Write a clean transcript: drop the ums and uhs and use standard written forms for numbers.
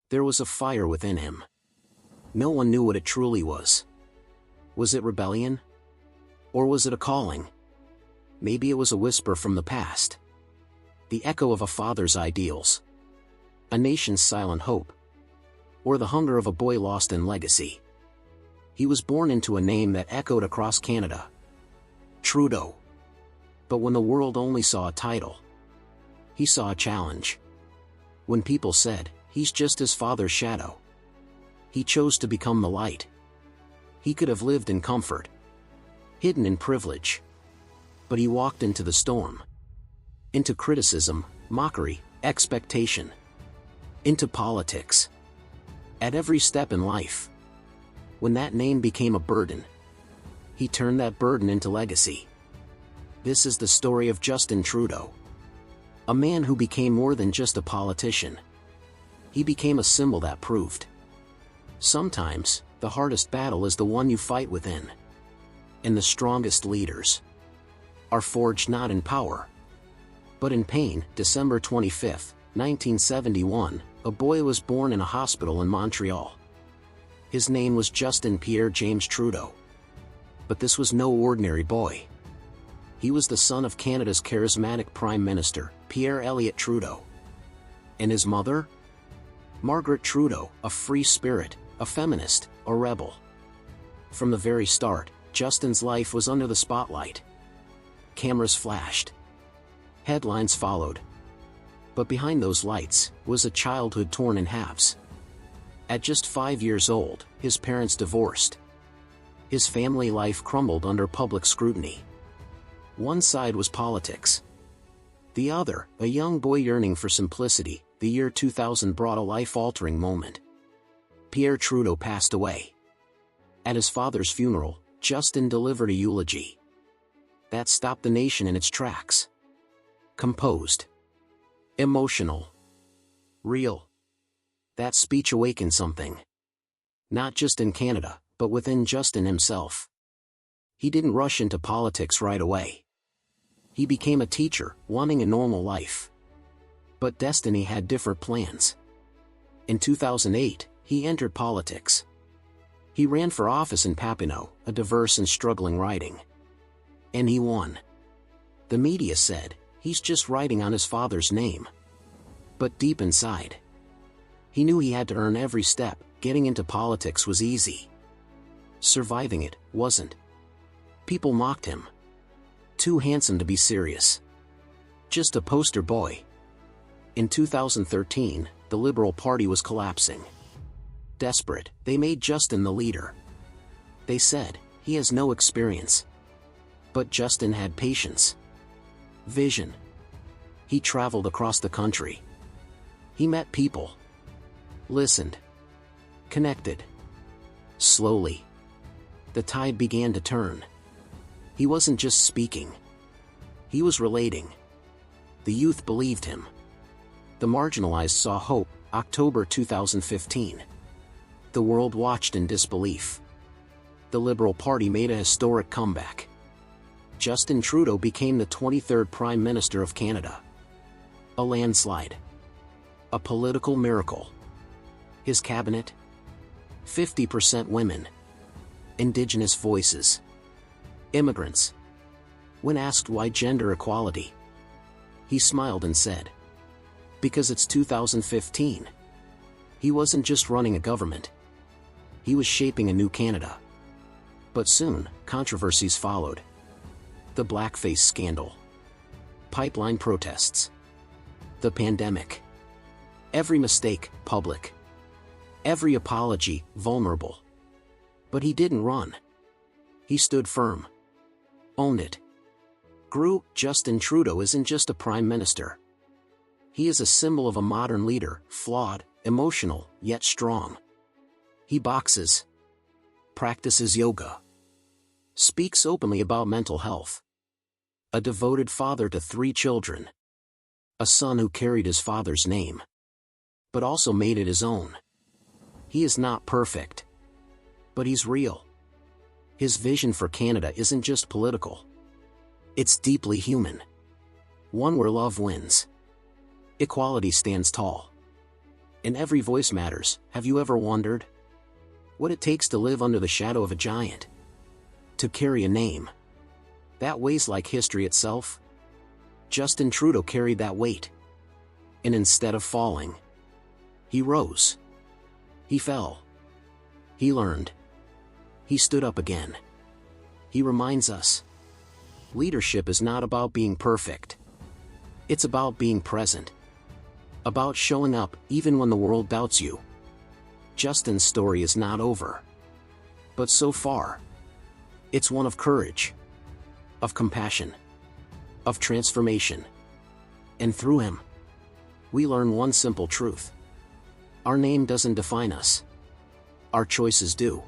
There was a fire within him. No one knew what it truly was. Was it rebellion? Or was it a calling? Maybe it was a whisper from the past. The echo of a father's ideals. A nation's silent hope. Or the hunger of a boy lost in legacy. He was born into a name that echoed across Canada. Trudeau. But when the world only saw a title, he saw a challenge. When people said, "He's just his father's shadow," he chose to become the light. He could have lived in comfort, hidden in privilege. But he walked into the storm. Into criticism, mockery, expectation. Into politics. At every step in life. When that name became a burden, he turned that burden into legacy. This is the story of Justin Trudeau. A man who became more than just a politician. He became a symbol that proved. Sometimes, the hardest battle is the one you fight within. And the strongest leaders are forged not in power, but in pain. December 25, 1971, a boy was born in a hospital in Montreal. His name was Justin Pierre James Trudeau. But this was no ordinary boy. He was the son of Canada's charismatic Prime Minister, Pierre Elliott Trudeau. And his mother? Margaret Trudeau, a free spirit, a feminist, a rebel. From the very start, Justin's life was under the spotlight. Cameras flashed. Headlines followed. But behind those lights was a childhood torn in halves. At just 5 years old, his parents divorced. His family life crumbled under public scrutiny. One side was politics. The other, a young boy yearning for simplicity. The year 2000 brought a life-altering moment. Pierre Trudeau passed away. At his father's funeral, Justin delivered a eulogy that stopped the nation in its tracks. Composed. Emotional. Real. That speech awakened something. Not just in Canada, but within Justin himself. He didn't rush into politics right away. He became a teacher, wanting a normal life. But destiny had different plans. In 2008, he entered politics. He ran for office in Papineau, a diverse and struggling riding. And he won. The media said, he's just riding on his father's name. But deep inside, he knew he had to earn every step. Getting into politics was easy. Surviving it wasn't. People mocked him. Too handsome to be serious. Just a poster boy. In 2013, the Liberal Party was collapsing. Desperate, they made Justin the leader. They said, he has no experience. But Justin had patience. Vision. He traveled across the country. He met people. Listened. Connected. Slowly, the tide began to turn. He wasn't just speaking. He was relating. The youth believed him. The marginalized saw hope. October 2015. The world watched in disbelief. The Liberal Party made a historic comeback. Justin Trudeau became the 23rd Prime Minister of Canada. A landslide. A political miracle. His cabinet? 50% women. Indigenous voices. Immigrants. When asked why gender equality, he smiled and said, "Because it's 2015. He wasn't just running a government. He was shaping a new Canada. But soon, controversies followed. The blackface scandal. Pipeline protests. The pandemic. Every mistake, public. Every apology, vulnerable. But he didn't run. He stood firm. Owned it. Grew. Justin Trudeau isn't just a prime minister. He is a symbol of a modern leader, flawed, emotional, yet strong. He boxes. Practices yoga. Speaks openly about mental health. A devoted father to 3 children. A son who carried his father's name, but also made it his own. He is not perfect, but he's real. His vision for Canada isn't just political. It's deeply human. One where love wins. Equality stands tall. And every voice matters. Have you ever wondered what it takes to live under the shadow of a giant? To carry a name that weighs like history itself? Justin Trudeau carried that weight. And instead of falling, he rose. He fell. He learned. He stood up again. He reminds us, leadership is not about being perfect. It's about being present. About showing up even when the world doubts you. Justin's story is not over. But so far, it's one of courage, of compassion, of transformation. And through him, we learn one simple truth. Our name doesn't define us. Our choices do.